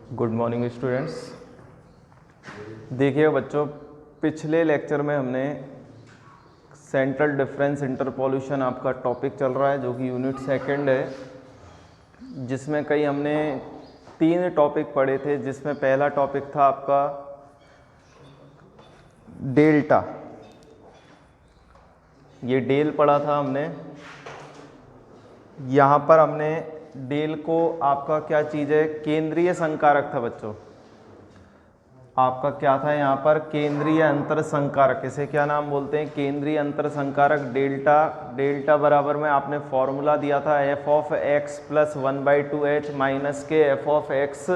Good morning students. देखिए बच्चों, पिछले लेक्चर में हमने सेंट्रल डिफरेंस इंटरपोल्यूशन आपका टॉपिक चल रहा है जो कि यूनिट सेकंड है, जिसमें कई हमने 3 टॉपिक पढ़े थे। जिसमें पहला टॉपिक था आपका डेल्टा, ये डेल पढ़ा था हमने। यहाँ पर हमने डेल को आपका क्या चीज़ है, केंद्रीय संकारक था बच्चों। आपका क्या था यहाँ पर, केंद्रीय अंतर संकारक। इसे क्या नाम बोलते हैं, केंद्रीय अंतर संकारक डेल्टा। डेल्टा बराबर में आपने फॉर्मूला दिया था F of X plus 1/2h minus के F of X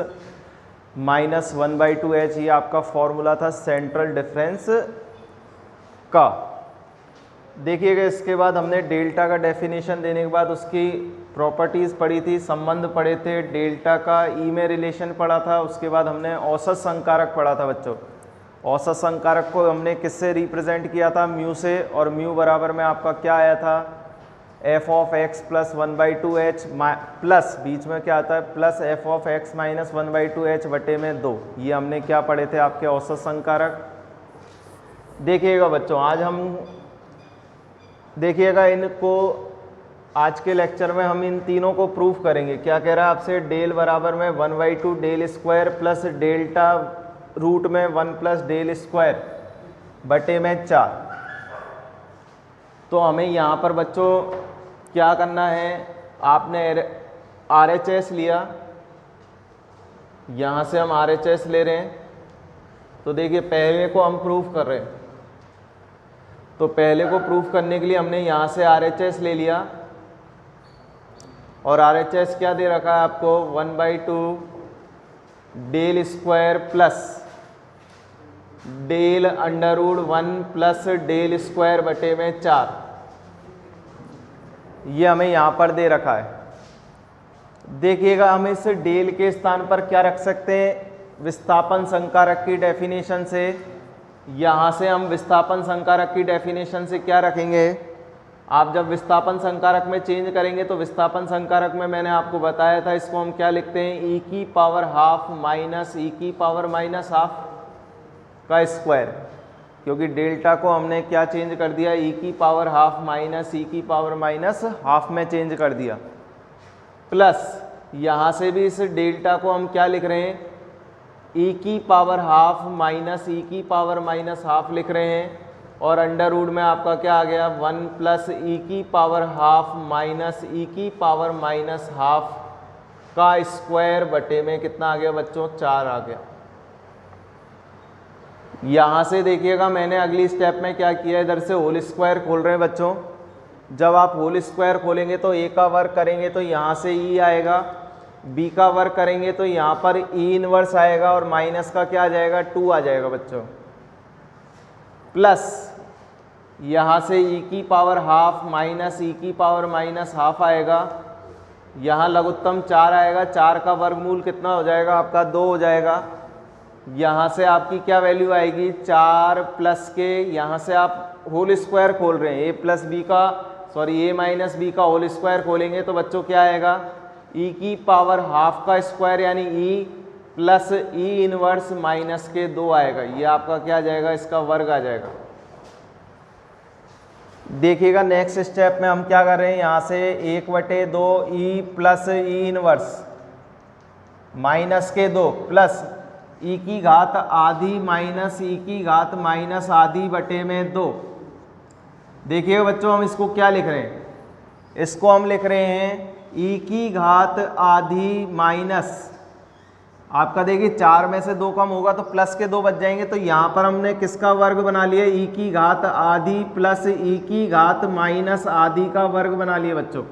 minus 1/2h। ये आपका फॉर्मूला था सेंट्रल डिफरेंस का। देखिएगा, इसके बाद हमने डेल्टा का डेफिनेशन देने के बाद उसकी प्रॉपर्टीज़ पढ़ी थी, संबंध पढ़े थे, डेल्टा का ई में रिलेशन पढ़ा था। उसके बाद हमने औसत संकारक पढ़ा था बच्चों। औसत संकारक को हमने किससे रिप्रेजेंट किया था, म्यू से, और म्यू बराबर में आपका क्या आया था, F of X plus 1/2h plus बीच में क्या आता है, plus F of X minus 1/2h बटे में 2। ये हमने क्या पढ़े थे, आपके औसत संकारक। देखिएगा बच्चों, आज हम देखिएगा इनको, आज के लेक्चर में हम इन तीनों को प्रूफ करेंगे। क्या कह रहा है आपसे, डेल बराबर में 1/2 del square plus delta root में 1 प्लस डेल स्क्वायर बटे में 4। तो हमें यहाँ पर बच्चों क्या करना है, आपने RHS लिया, यहाँ से हम RHS ले रहे हैं। तो देखिए, पहले को हम प्रूफ कर रहे हैं, तो पहले को प्रूफ करने के लिए हमने यहाँ से RHS ले लिया, और RHS क्या दे रखा है आपको, 1/2 del square plus del under root 1 plus del square बटे में 4। ये हमें यहाँ पर दे रखा है। देखिएगा, हम इस डेल के स्थान पर क्या रख सकते हैं, विस्थापन संकारक की डेफिनेशन से। यहाँ से हम विस्थापन संकारक की डेफिनेशन से क्या रखेंगे, आप जब विस्थापन संकारक में चेंज करेंगे तो विस्थापन संकारक में मैंने आपको बताया था, इसको हम क्या लिखते हैं, e की पावर हाफ माइनस e की पावर माइनस हाफ का स्क्वायर। क्योंकि डेल्टा को हमने क्या चेंज कर दिया, e की पावर हाफ माइनस e की पावर माइनस हाफ में चेंज कर दिया। प्लस यहाँ से भी इस डेल्टा को हम क्या लिख रहे हैं, e की पावर हाफ माइनस e की पावर माइनस हाफ लिख रहे हैं। और अंडर रूट में आपका क्या आ गया, 1 प्लस e की पावर हाफ माइनस e की पावर माइनस हाफ का स्क्वायर बटे में कितना आ गया बच्चों, 4 आ गया। यहाँ से देखिएगा, मैंने अगली स्टेप में क्या किया, इधर से होल स्क्वायर खोल रहे हैं बच्चों। जब आप होल स्क्वायर खोलेंगे तो a का वर्ग करेंगे तो यहाँ से e आएगा, b का वर्ग करेंगे तो यहाँ पर e इनवर्स आएगा, और माइनस का क्या आ जाएगा, 2 आ जाएगा बच्चों। प्लस यहाँ से e की पावर हाफ माइनस e की पावर माइनस हाफ आएगा, यहाँ लघुत्तम 4 आएगा, 4 का वर्गमूल कितना हो जाएगा आपका, 2 हो जाएगा। यहाँ से आपकी क्या वैल्यू आएगी, 4 प्लस के, यहाँ से आप होल स्क्वायर खोल रहे हैं, a प्लस बी का, सॉरी a माइनस बी का होल स्क्वायर खोलेंगे तो बच्चों क्या आएगा, e की पावर हाफ का स्क्वायर यानी e plus e inverse minus के 2 आएगा। ये आपका क्या आ जाएगा, इसका वर्ग आ जाएगा। देखिएगा, नेक्स्ट स्टेप में हम क्या कर रहे हैं, यहाँ से 1/2 e plus e inverse minus के 2 प्लस e की घात आधी माइनस e की घात माइनस आधी बटे में 2। देखिएगा बच्चों, हम इसको क्या लिख रहे हैं, इसको हम लिख रहे हैं e की घात आधी माइनस, आपका देखिए 4 में से 2 कम होगा तो प्लस के 2 बच जाएंगे, तो यहाँ पर हमने किसका वर्ग बना लिया, e की घात आधी प्लस e की घात माइनस आधी का वर्ग बना लिया बच्चों।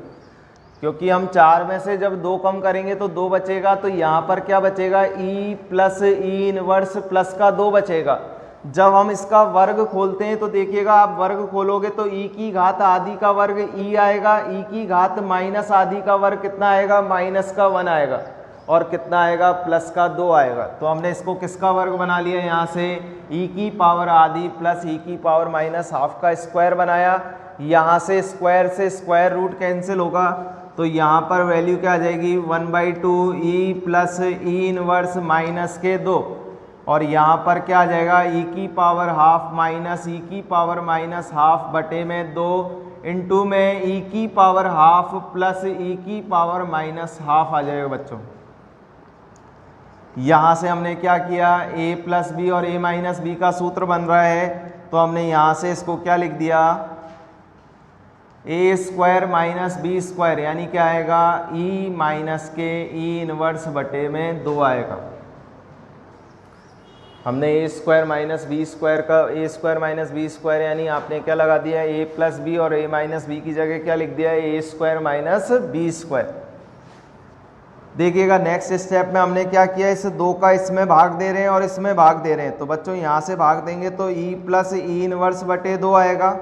क्योंकि हम 4 में से जब 2 कम करेंगे तो 2 बचेगा, तो यहाँ पर क्या बचेगा, e plus e inverse plus का 2 बचेगा। जब हम इसका वर्ग खोलते हैं तो देखिएगा, आप वर्ग खोलोगे तो e की घात आधी का वर्ग e आएगा, e की घात माइनस आधी का वर्ग कितना आएगा, माइनस का 1 आएगा, और कितना आएगा, प्लस का 2 आएगा। तो हमने इसको किसका वर्ग बना लिया, यहाँ से e की पावर आधी प्लस e की पावर माइनस हाफ का स्क्वायर बनाया। यहाँ से स्क्वायर रूट कैंसिल होगा, तो यहाँ पर वैल्यू क्या आ जाएगी 1/2 E plus E inverse minus के 2, और यहाँ पर क्या आ जाएगा ई की पावर हाफ माइनस ई की पावर माइनस हाफ बटे में 2 इंटू में ई की पावर हाफ प्लस ई की पावर माइनस हाफ आ जाएगा बच्चों। यहाँ से हमने क्या किया, a प्लस बी और a माइनस बी का सूत्र बन रहा है, तो हमने यहाँ से इसको क्या लिख दिया, a square minus B square, यानी क्या आएगा e माइनस के ई इनवर्स बटे में 2 आएगा। हमने a square minus B square का a square minus B square यानी आपने क्या लगा दिया, a प्लस बी और a माइनस बी की जगह क्या लिख दिया, a square minus B square. देखिएगा नेक्स्ट स्टेप में हमने क्या किया, इस 2 का इसमें भाग दे रहे हैं और इसमें भाग दे रहे हैं, तो बच्चों यहाँ से भाग देंगे तो e प्लस ई इनवर्स बटे 2 आएगा।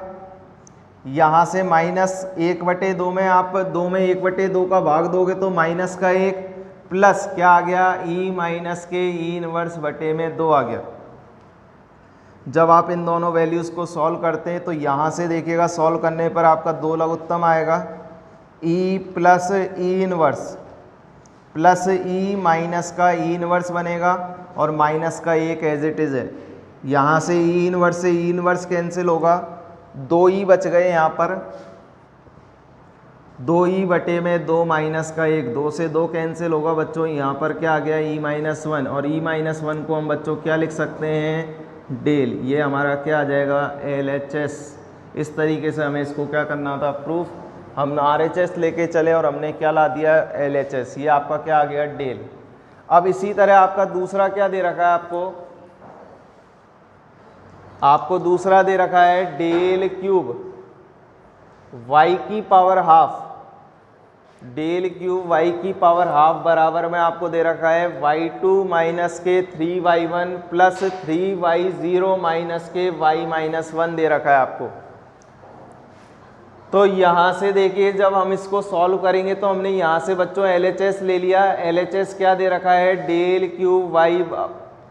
यहाँ से माइनस 1/2 में आप 2 में 1/2 का भाग दोगे तो माइनस का 1 प्लस क्या आ गया, e माइनस के ई इनवर्स बटे में 2 आ गया। जब आप इन दोनों वैल्यूज़ को सॉल्व करते हैं तो यहाँ से देखिएगा सॉल्व करने पर आपका 2 लघुत्तम आएगा, e plus E inverse plus E minus का ई इनवर्स बनेगा और माइनस का 1 एज इट इज़ है। यहाँ से ई इनवर्स से ई इनवर्स कैंसिल होगा, 2e बच गए यहाँ पर, 2e बटे में 2 माइनस का 1, 2 से 2 कैंसिल होगा बच्चों। यहाँ पर क्या आ गया e माइनस 1, और e माइनस 1 को हम बच्चों क्या लिख सकते हैं, डेल। ये हमारा क्या आ जाएगा LHS। इस तरीके से हमें इसको क्या करना था, प्रूफ। हम RHS लेके चले और हमने क्या ला दिया LHS, ये आपका क्या आ गया डेल। अब इसी तरह आपका दूसरा क्या दे रखा है, आपको दूसरा दे रखा है डेल क्यूब y की power half, del cube y की पावर हाफ बराबर में आपको दे रखा है y2 माइनस के 3y1 प्लस 3y0 माइनस के y माइनस 1 दे रखा है आपको। तो यहाँ से देखिए जब हम इसको सॉल्व करेंगे तो हमने यहाँ से बच्चों LHS ले लिया। LHS क्या दे रखा है, डेल क्यूब y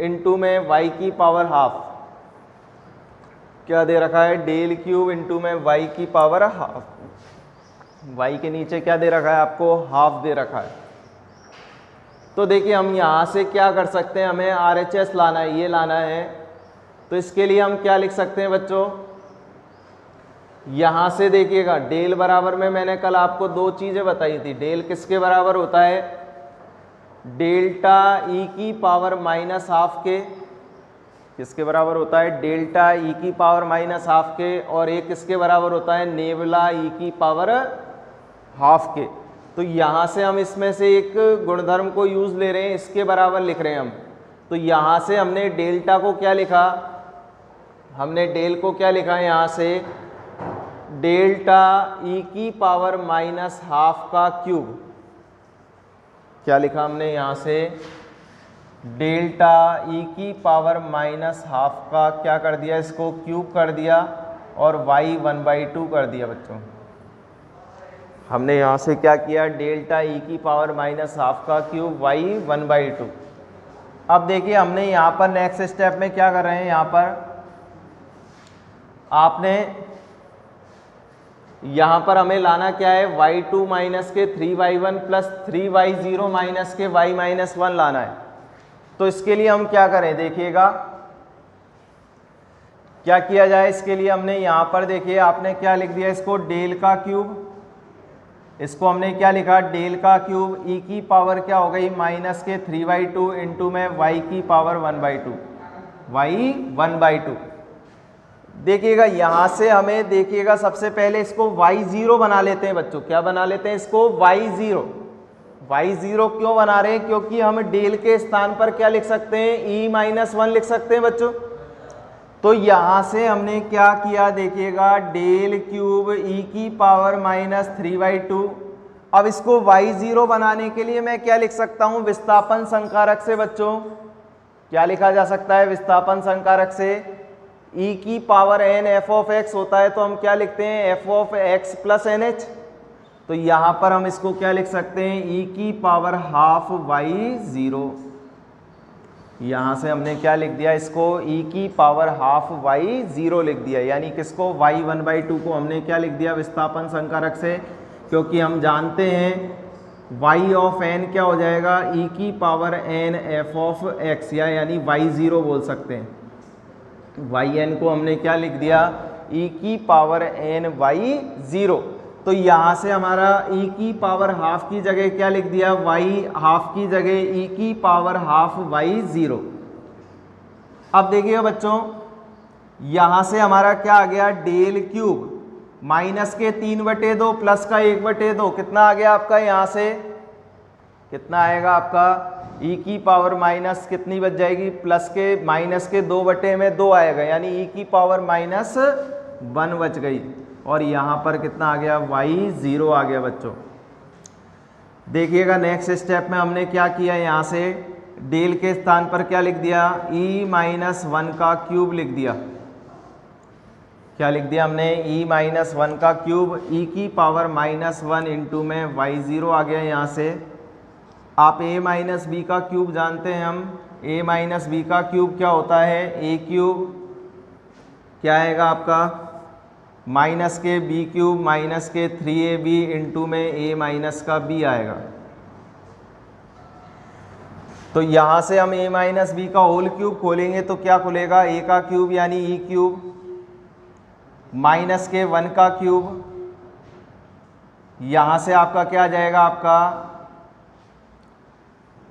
इंटू में y की पावर हाफ, क्या दे रखा है, डेल क्यूब इंटू में y की पावर हाफ, y के नीचे क्या दे रखा है आपको, हाफ दे रखा है। तो देखिए हम यहाँ से क्या कर सकते हैं, हमें RHS लाना है, ये लाना है, तो इसके लिए हम क्या लिख सकते हैं बच्चों, यहाँ से देखिएगा डेल बराबर में मैंने कल आपको 2 चीज़ें बताई थी। डेल किसके बराबर होता है, डेल्टा ई की पावर माइनस हाफ के, किसके बराबर होता है, डेल्टा ई की पावर माइनस हाफ के, और एक किसके बराबर होता है, नेवला ई की पावर हाफ के। तो यहाँ से हम इसमें से एक गुणधर्म को यूज़ ले रहे हैं, इसके बराबर लिख रहे हैं हम। तो यहाँ से हमने डेल्टा को क्या लिखा, हमने डेल को क्या लिखा है, यहाँ से डेल्टा ई की पावर माइनस हाफ का क्यूब, क्या लिखा हमने यहाँ से, डेल्टा ई की पावर माइनस हाफ का क्या कर दिया, इसको क्यूब कर दिया और y 1/2 कर दिया बच्चों। हमने यहाँ से क्या किया, डेल्टा ई की पावर माइनस हाफ का क्यूब y 1/2। अब देखिए हमने यहाँ पर नेक्स्ट स्टेप में क्या कर रहे हैं, यहाँ पर आपने यहाँ पर हमें लाना क्या है, y2 माइनस के 3y1 प्लस 3y0 माइनस के y माइनस 1 लाना है। तो इसके लिए हम क्या करें, देखिएगा क्या किया जाए। इसके लिए हमने यहाँ पर देखिए आपने क्या लिख दिया, इसको डेल का क्यूब, इसको हमने क्या लिखा, डेल का क्यूब, ई की पावर क्या हो गई माइनस के 3/2 इंटू में y की पावर 1/2, y 1/2। देखिएगा यहाँ से हमें देखिएगा सबसे पहले इसको y0 बना लेते हैं बच्चों, क्या बना लेते हैं इसको, y0। y0 क्यों बना रहे हैं, क्योंकि हम डेल के स्थान पर क्या लिख सकते हैं, e माइनस 1 लिख सकते हैं बच्चों। तो यहाँ से हमने क्या किया, देखिएगा डेल क्यूब e की पावर माइनस 3/2। अब इसको y0 बनाने के लिए मैं क्या लिख सकता हूँ, विस्थापन संकारक से बच्चों, क्या लिखा जा सकता है विस्थापन संकारक से, e की power n f of x होता है, तो हम क्या लिखते हैं, f of x plus NH। तो यहाँ पर हम इसको क्या लिख सकते हैं, e की पावर हाफ y0। यहाँ से हमने क्या लिख दिया, इसको e की पावर हाफ y0 लिख दिया, यानी किसको, y 1/2 को हमने क्या लिख दिया विस्थापन संकारक से, क्योंकि हम जानते हैं y ऑफ n क्या हो जाएगा, e की power n f of x, यानी y0 बोल सकते हैं। yn को हमने क्या लिख दिया, e की पावर n y0। तो यहाँ से हमारा e की पावर हाफ की जगह क्या लिख दिया, y हाफ की जगह e की पावर हाफ y0। अब देखिए बच्चों, यहाँ से हमारा क्या आ गया, डेल क्यूब माइनस के 3/2 प्लस का 1/2, कितना आ गया आपका, यहाँ से कितना आएगा आपका, e की पावर माइनस कितनी बच जाएगी, प्लस के माइनस के 2/2 आएगा, यानी e की पावर -1 बच गई। और यहाँ पर कितना आ गया, y0 आ गया बच्चों। देखिएगा नेक्स्ट स्टेप में हमने क्या किया, यहाँ से डेल के स्थान पर क्या लिख दिया, e-1 का क्यूब लिख दिया। क्या लिख दिया हमने, e-1 का क्यूब, e की पावर -1 इंटू में y0 आ गया। यहाँ से आप a-b का क्यूब जानते हैं हम, a-b का क्यूब क्या होता है, a क्यूब क्या आएगा आपका, माइनस के b क्यूब माइनस के 3ab इंटू में a माइनस का b आएगा। तो यहाँ से हम a-b का होल क्यूब खोलेंगे तो क्या खुलेगा, a का क्यूब यानी e क्यूब माइनस के 1 का क्यूब, यहाँ से आपका क्या आ जाएगा, आपका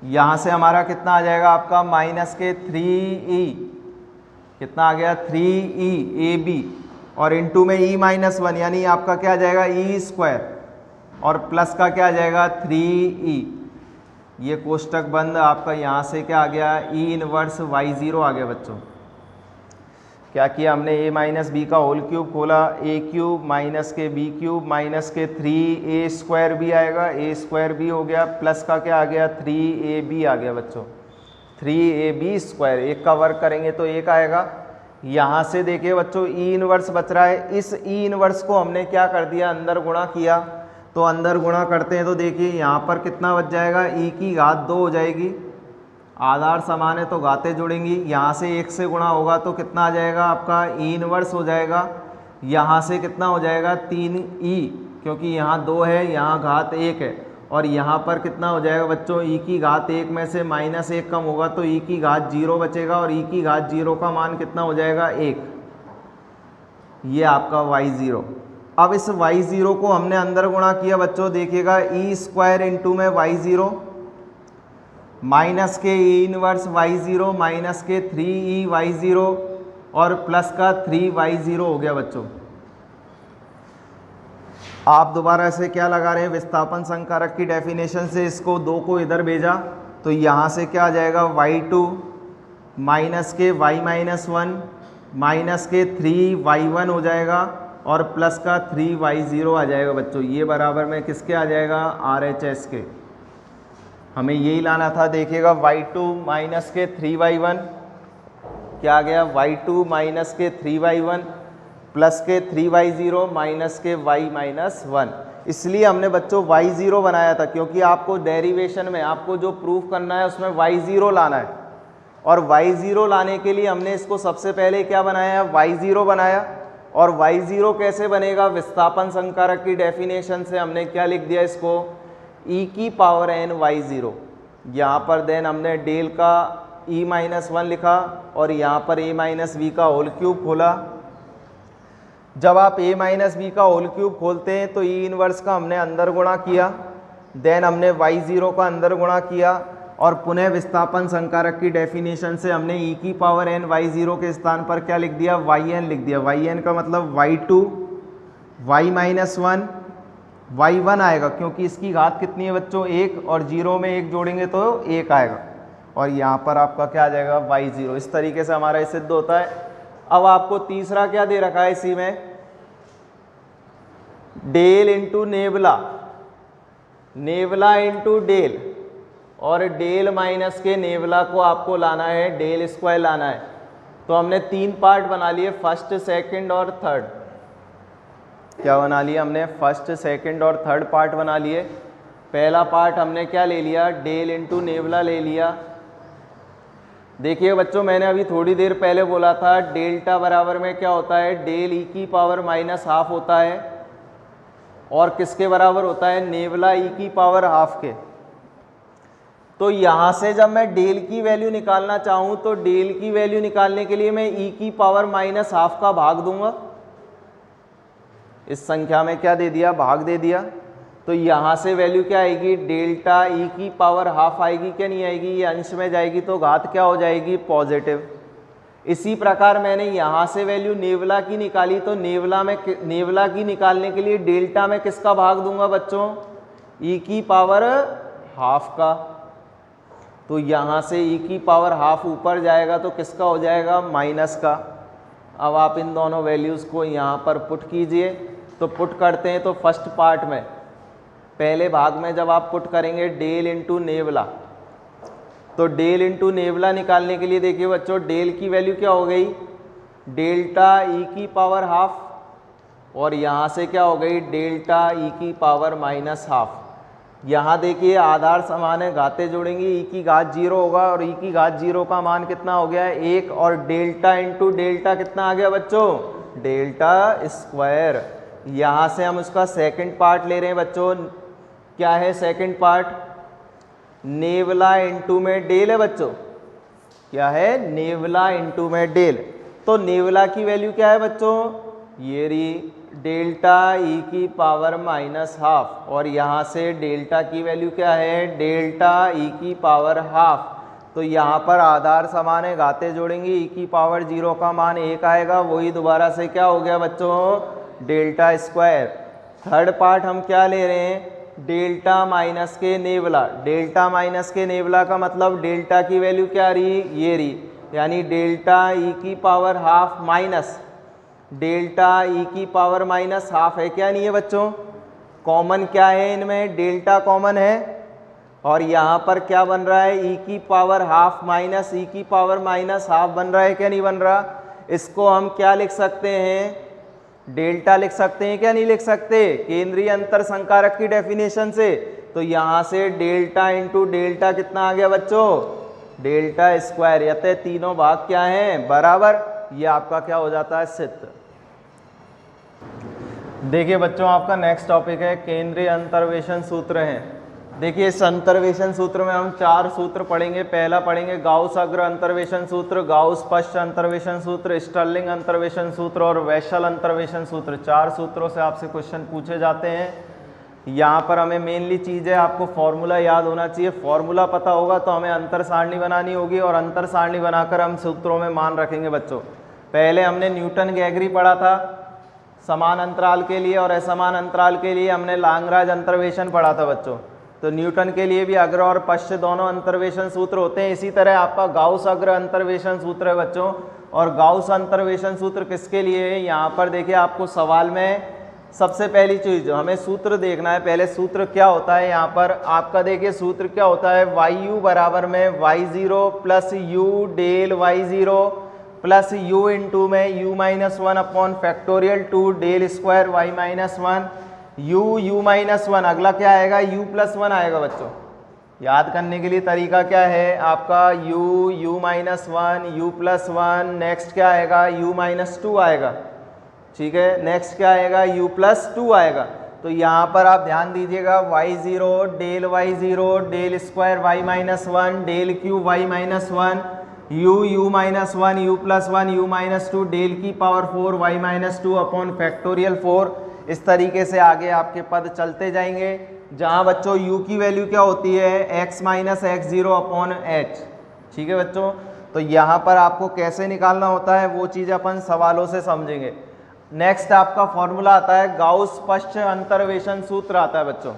यहाँ से हमारा कितना आ जाएगा आपका, माइनस के 3e, कितना आ गया 3e ab, और इंटू में e-1 यानी आपका क्या आ जाएगा e², और प्लस का क्या आ जाएगा 3e। ये कोष्टक बंद, आपका यहाँ से क्या आ गया, e इनवर्स y0 आ गया बच्चों। क्या किया हमने, a-b का होल क्यूब खोला, a क्यूब माइनस के b क्यूब माइनस के 3a² आएगा, a² हो गया, प्लस का क्या आ गया 3ab आ गया बच्चों, 3ab², एक का वर्क करेंगे तो एक आएगा। यहाँ से देखिए बच्चों e इनवर्स बच रहा है, इस e इनवर्स को हमने क्या कर दिया, अंदर गुणा किया। तो अंदर गुणा करते हैं तो देखिए यहाँ पर कितना बच जाएगा, e की घात 2 हो जाएगी, आधार समान है तो घातें जुड़ेंगी, यहाँ से 1 से गुणा होगा तो कितना आ जाएगा आपका e इनवर्स हो जाएगा। यहाँ से कितना हो जाएगा 3e, क्योंकि यहाँ 2 है, यहाँ घात 1 है, और यहाँ पर कितना हो जाएगा बच्चों, e की घात 1 में से -1 कम होगा तो e की घात 0 बचेगा, और e की घात 0 का मान कितना हो जाएगा 1, ये आपका y0। अब इस y0 को हमने अंदर गुणा किया बच्चों, देखिएगा e² इंटू में y0 माइनस के e इनवर्स y0 माइनस के 3e y0 और प्लस का 3y0 हो गया बच्चों। आप दोबारा से क्या लगा रहे हैं, विस्थापन संकारक की डेफिनेशन से इसको 2 को इधर भेजा तो यहाँ से क्या आ जाएगा y2 माइनस के y-1 माइनस के 3y1 हो जाएगा, और प्लस का 3y0 आ जाएगा बच्चों। ये बराबर में किसके आ जाएगा, RHS के। हमें यही लाना था। देखिएगा y2 माइनस के 3y1 क्या आ गया, y2 माइनस के 3y1 प्लस के 3y0 माइनस के y-1। इसलिए हमने बच्चों y0 बनाया था, क्योंकि आपको डेरिवेशन में आपको जो प्रूफ करना है उसमें y0 लाना है, और y0 लाने के लिए हमने इसको सबसे पहले क्या बनाया, y0 बनाया। और y0 कैसे बनेगा, विस्थापन संकारक की डेफिनेशन से हमने क्या लिख दिया इसको, e की पावर n y0। यहाँ पर देन हमने डेल का e-1 लिखा, और यहाँ पर a-b का होल क्यूब खोला। जब आप a-b का होल क्यूब खोलते हैं तो e इनवर्स का हमने अंदर गुणा किया, देन हमने y0 का अंदर गुणा किया, और पुनः विस्थापन संकारक की डेफिनेशन से हमने e की पावर n y0 के स्थान पर क्या लिख दिया, yn लिख दिया। yn का मतलब y2 y-1 y1 आएगा, क्योंकि इसकी घात कितनी है बच्चों 1, और 0 में 1 जोड़ेंगे तो 1 आएगा, और यहाँ पर आपका क्या आ जाएगा y0। इस तरीके से हमारा ये सिद्ध होता है। अब आपको तीसरा क्या दे रखा है इसी में, del into nabla, nabla into del, और डेल माइनस के नेबला को आपको लाना है, डेल स्क्वायर लाना है। तो हमने 3 पार्ट बना लिए, फर्स्ट सेकंड और थर्ड। क्या बना लिया हमने, फर्स्ट सेकंड और थर्ड पार्ट बना लिए। पहला पार्ट हमने क्या ले लिया, डेल इंटू नेबला ले लिया। देखिए बच्चों, मैंने अभी थोड़ी देर पहले बोला था डेल्टा बराबर में क्या होता है, डेल ई की पावर -12 होता है। और किसके बराबर होता है, नेवला ई की पावर हाफ के। तो यहाँ से जब मैं डेल की वैल्यू निकालना चाहूँ तो डेल की वैल्यू निकालने के लिए मैं ई की पावर माइनस हाफ का भाग दूंगा, इस संख्या में क्या दे दिया, भाग दे दिया। तो यहाँ से वैल्यू क्या आएगी, डेल्टा ई की पावर हाफ आएगी, क्या नहीं आएगी, ये अंश में जाएगी तो घात क्या हो जाएगी, पॉजिटिव। इसी प्रकार मैंने यहाँ से वैल्यू नेवला की निकाली, तो नेवला की निकालने के लिए डेल्टा में किसका भाग दूंगा बच्चों, ई की पावर हाफ का। तो यहाँ से ई की पावर हाफ ऊपर जाएगा तो किसका हो जाएगा, माइनस का। अब आप इन दोनों वैल्यूज़ को यहाँ पर पुट कीजिए। तो पुट करते हैं तो फर्स्ट पार्ट में, पहले भाग में जब आप पुट करेंगे डेल इंटू नेवला, तो डेल इंटू नेवला निकालने के लिए देखिए बच्चों, डेल की वैल्यू क्या हो गई, डेल्टा ई की पावर हाफ, और यहाँ से क्या हो गई, डेल्टा ई की पावर माइनस हाफ। यहाँ देखिए आधार समान है, घाते जोड़ेंगे, ई की घात 0 होगा और ई की घात 0 का मान कितना हो गया है, 1, और डेल्टा इंटू डेल्टा कितना आ गया बच्चों, डेल्टा स्क्वायर। यहाँ से हम उसका सेकंड पार्ट ले रहे हैं बच्चों, क्या है सेकंड पार्ट, नेवला इंटू में डेल है बच्चों, क्या है, नेवला इंटू में डेल। तो नेवला की वैल्यू क्या है बच्चों, ये रही डेल्टा ई की पावर माइनस हाफ, और यहाँ से डेल्टा की वैल्यू क्या है, डेल्टा ई की पावर हाफ। तो यहाँ पर आधार समान है, घाते जोड़ेंगे, ई की पावर 0 का मान 1 आएगा, वही दोबारा से क्या हो गया बच्चों, डेल्टा स्क्वायर। थर्ड पार्ट हम क्या ले रहे हैं, डेल्टा माइनस के नेवला। डेल्टा माइनस के नेवला का मतलब डेल्टा की वैल्यू क्या रही, ये रही, यानी डेल्टा ई की power half minus delta E की पावर माइनस हाफ है, क्या नहीं है बच्चों, कॉमन क्या है इनमें, डेल्टा कॉमन है, और यहाँ पर क्या बन रहा है, ई की पावर हाफ माइनस ई की पावर माइनस हाफ बन रहा है, क्या नहीं बन रहा। इसको हम क्या लिख सकते हैं, डेल्टा लिख सकते हैं, क्या नहीं लिख सकते, केंद्रीय अंतर संकारक की डेफिनेशन से। तो यहाँ से डेल्टा इंटू डेल्टा कितना आ गया बच्चों, डेल्टा स्क्वायर। यते तीनों भाग क्या हैं, बराबर। ये आपका क्या हो जाता है, सिद्ध। देखिए बच्चों, आपका नेक्स्ट टॉपिक है केंद्रीय अंतर्वेशन सूत्र है। देखिए इस अंतर्वेशन सूत्र में हम 4 सूत्र पढ़ेंगे। पहला पढ़ेंगे गाउस अग्र अंतर्वेशन सूत्र, गाउस पश्च अंतर्वेशन सूत्र, स्टर्लिंग अंतर्वेशन सूत्र और वैशल अंतर्वेशन सूत्र। 4 सूत्रों से आपसे क्वेश्चन पूछे जाते हैं। यहाँ पर हमें मेनली चीज़ है, आपको फॉर्मूला याद होना चाहिए। फॉर्मूला पता होगा तो हमें अंतर सारणी बनानी होगी, और अंतर सारणी बनाकर हम सूत्रों में मान रखेंगे बच्चों। पहले हमने न्यूटन गैगरी पढ़ा था समान अंतराल के लिए, और असमान अंतराल के लिए हमने लाग्रांज अंतर्वेशन पढ़ा था बच्चों। तो न्यूटन के लिए भी अग्र और पश्च दोनों अंतर्वेशन सूत्र होते हैं। इसी तरह आपका गाउस अग्र अंतर्वेशन सूत्र है बच्चों, और गाउस अंतर्वेशन सूत्र किसके लिए है, यहाँ पर देखिए आपको सवाल में सबसे पहली चीज हमें सूत्र देखना है। पहले सूत्र क्या होता है, यहाँ पर आपका देखिए सूत्र क्या होता है, वाई यू बराबर में y0 plus u del y0 plus u into में u minus 1 upon factorial 2 del square y minus 1 u minus 1। अगला क्या आएगा, u प्लस 1 आएगा बच्चों। याद करने के लिए तरीका क्या है आपका, u minus 1 u plus 1, next क्या आएगा, u माइनस 2 आएगा, ठीक है। नेक्स्ट क्या आएगा, u प्लस 2 आएगा। तो यहाँ पर आप ध्यान दीजिएगा, y0 del y0 del square y minus 1 del cube y minus 1 u minus 1 u plus 1 u minus 2 del की power 4 y minus 2 upon factorial 4। इस तरीके से आगे आपके पद चलते जाएंगे, जहाँ बच्चों u की वैल्यू क्या होती है, x minus x0 upon h, ठीक है बच्चों। तो यहाँ पर आपको कैसे निकालना होता है वो चीज़ अपन सवालों से समझेंगे। नेक्स्ट आपका फॉर्मूला आता है गाउस पश्च अंतर्वेशन सूत्र आता है बच्चों।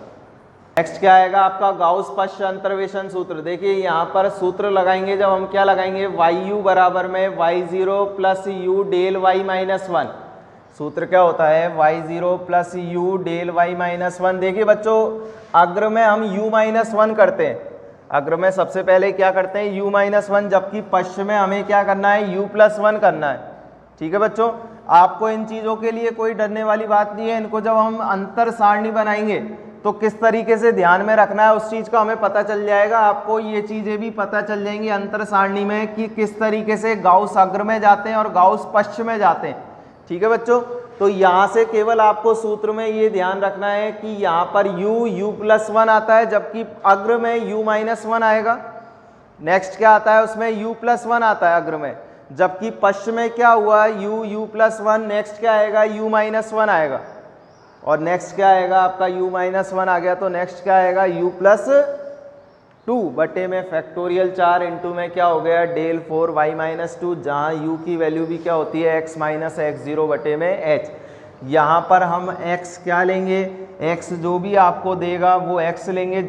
नेक्स्ट क्या आएगा आपका, गाउस पश्च अंतर्वेशन सूत्र। देखिए यहाँ पर सूत्र लगाएंगे जब हम, क्या लगाएंगे, y u बराबर में y0 plus u del y minus 1। सूत्र क्या होता है, y0 plus u del y minus 1। देखिए बच्चों, अग्र में हम u माइनस 1 करते हैं, अग्र में सबसे पहले क्या करते हैं u माइनस 1, जबकि पश्च में हमें क्या करना है, u प्लस 1 करना है, ठीक है बच्चों। आपको इन चीज़ों के लिए कोई डरने वाली बात नहीं है। इनको जब हम अंतर सारणी बनाएंगे तो किस तरीके से ध्यान में रखना है उस चीज़ का हमें पता चल जाएगा। आपको ये चीज़ें भी पता चल जाएंगी अंतर सारणी में कि किस तरीके से गाउस अग्र में जाते हैं और गाउस पश्च में जाते हैं, ठीक है बच्चों। तो यहाँ से केवल आपको सूत्र में ये ध्यान रखना है कि यहाँ पर u प्लस 1 आता है, जबकि अग्र में u माइनस 1 आएगा। नेक्स्ट क्या आता है, उसमें u प्लस 1 आता है अग्र में, जबकि पश्च में क्या हुआ, u प्लस 1, नेक्स्ट क्या आएगा, u माइनस 1 आएगा। और नेक्स्ट क्या आएगा आपका, u माइनस 1 आ गया, तो नेक्स्ट क्या आएगा, u प्लस 2 बटे में फैक्टोरियल 4 इंटू में क्या हो गया, डेल 4 y माइनस 2, जहाँ u की वैल्यू भी क्या होती है, x माइनस x0 बटे में h। यहाँ पर हम x क्या लेंगे, x जो भी आपको देगा वो x लेंगे,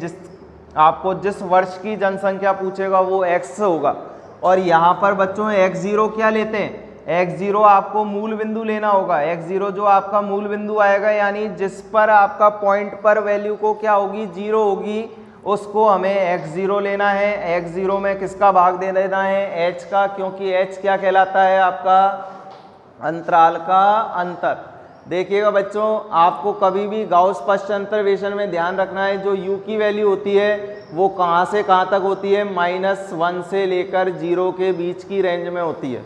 आपको जिस वर्ष की जनसंख्या पूछेगा वो x होगा। और यहाँ पर बच्चों x0 क्या लेते हैं, x0 आपको मूल बिंदु लेना होगा। x0 जो आपका मूल बिंदु आएगा, यानी जिस पर आपका पॉइंट पर वैल्यू को क्या होगी, 0 होगी, उसको हमें x0 लेना है। x0 में किसका भाग दे देना है, h का, क्योंकि h क्या कहलाता है आपका, अंतराल का अंतर। देखिएगा बच्चों, आपको कभी भी गाउस पश्च अंतर्वेशन में ध्यान रखना है, जो u की वैल्यू होती है वो कहाँ से कहाँ तक होती है, -1 से लेकर 0 के बीच की रेंज में होती है।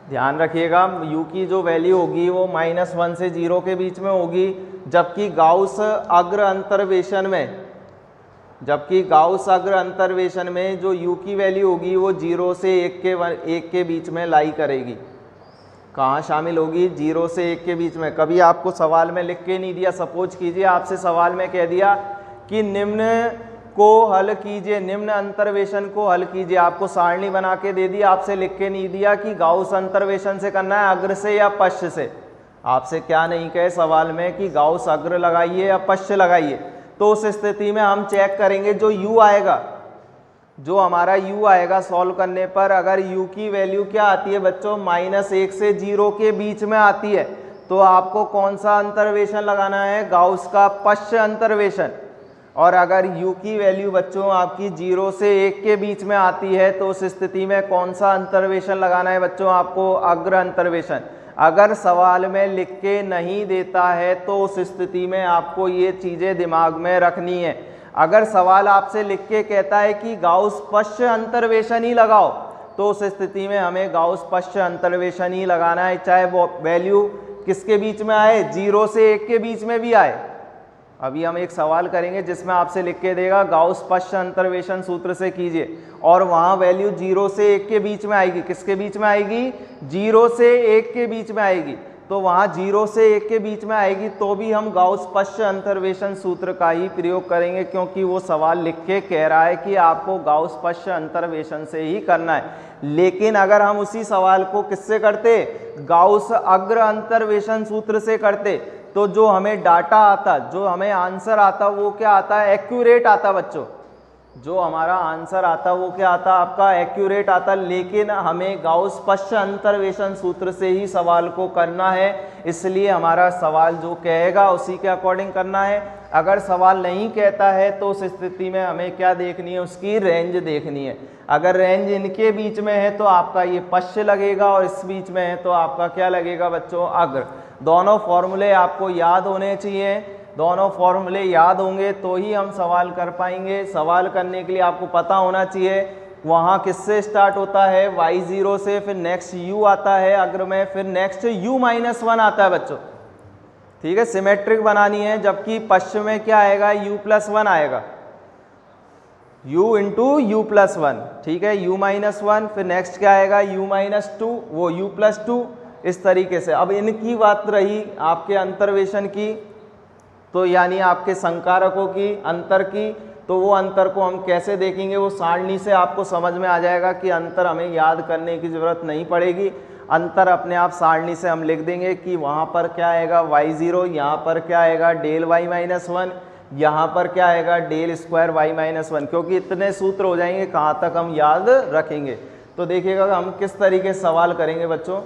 ध्यान रखिएगा, u की जो वैल्यू होगी वो -1 से 0 के बीच में होगी, जबकि गाउस अग्र अंतर्वेशन में जो u की वैल्यू होगी वो 0 से 1 के बीच में लाई करेगी। कहाँ शामिल होगी, 0 से 1 के बीच में। कभी आपको सवाल में लिख के नहीं दिया, सपोज कीजिए आपसे सवाल में कह दिया कि निम्न को हल कीजिए, निम्न अंतर्वेशन को हल कीजिए, आपको सारणी बना के दे दी, आपसे लिख के नहीं दिया कि गाउस अंतर्वेशन से करना है, अग्र से या पश्च से। आपसे क्या नहीं कहे सवाल में कि गाउस अग्र लगाइए या पश्च लगाइए। तो उस स्थिति में हम चेक करेंगे जो u आएगा, जो हमारा u आएगा सॉल्व करने पर, अगर u की वैल्यू क्या आती है बच्चों, -1 से 0 के बीच में आती है, तो आपको कौन सा अंतर्वेशन लगाना है, गाउस का पश्च अंतर्वेशन। और अगर u की वैल्यू बच्चों आपकी 0 से 1 के बीच में आती है, तो उस स्थिति में कौन सा अंतर्वेशन लगाना है बच्चों, आपको अग्र अंतर्वेशन। अगर सवाल में लिख के नहीं देता है तो उस स्थिति में आपको ये चीज़ें दिमाग में रखनी है। अगर सवाल आपसे लिख के कहता है कि गाउस पश्च अंतर्वेशन ही लगाओ, तो उस स्थिति में हमें गाउस पश्च अंतर्वेशन ही लगाना है, चाहे वो वैल्यू किसके बीच में आए, 0 से 1 के बीच में भी आए। अभी हम एक सवाल करेंगे जिसमें आपसे लिख के देगा गाउस पश्च अंतर्वेशन सूत्र से कीजिए, और वहाँ वैल्यू 0 से 1 के बीच में आएगी। किसके बीच में आएगी, 0 से 1 के बीच में आएगी। तो वहाँ 0 से 1 के बीच में आएगी तो भी हम गाउस पश्च अंतर्वेशन सूत्र का ही प्रयोग करेंगे, क्योंकि वो सवाल लिख के कह रहा है कि आपको गाउस पश्च अंतर्वेशन से ही करना है। लेकिन अगर हम उसी सवाल को किससे करते, गाउस अग्र अंतर्वेशन सूत्र से करते, तो जो हमें डाटा आता, जो हमें आंसर आता, वो क्या आता है, एक्यूरेट आता बच्चों। जो हमारा आंसर आता वो क्या आता, आपका एक्यूरेट आता। लेकिन हमें गाउस पश्च अंतर्वेशन सूत्र से ही सवाल को करना है, इसलिए हमारा सवाल जो कहेगा उसी के अकॉर्डिंग करना है। अगर सवाल नहीं कहता है तो उस स्थिति में हमें क्या देखनी है, उसकी रेंज देखनी है। अगर रेंज इनके बीच में है तो आपका ये पश्च लगेगा, और इस बीच में है तो आपका क्या लगेगा बच्चों, अग्र। दोनों फॉर्मूले आपको याद होने चाहिए, दोनों फॉर्मूले याद होंगे तो ही हम सवाल कर पाएंगे। सवाल करने के लिए आपको पता होना चाहिए वहाँ किससे स्टार्ट होता है, y0 से, फिर नेक्स्ट u आता है अग्र में, फिर नेक्स्ट u-1 आता है बच्चों। ठीक है, सिमेट्रिक बनानी है, जबकि पश्च में क्या आएगा, u+1 आएगा, u इंटू u+1। ठीक है, u-1, फिर नेक्स्ट क्या आएगा, u-2, वो u+2, इस तरीके से। अब इनकी बात रही आपके अंतर्वेशन की, तो यानी आपके संकारकों की, अंतर की, तो वो अंतर को हम कैसे देखेंगे, वो सारणी से आपको समझ में आ जाएगा कि अंतर हमें याद करने की ज़रूरत नहीं पड़ेगी। अंतर अपने आप सारणी से हम लिख देंगे कि वहाँ पर क्या आएगा y0, यहाँ पर क्या आएगा डेल y-1, यहाँ पर क्या आएगा डेल स्क्वायर y-1, क्योंकि इतने सूत्र हो जाएंगे, कहाँ तक हम याद रखेंगे। तो देखिएगा हम किस तरीके से सवाल करेंगे बच्चों।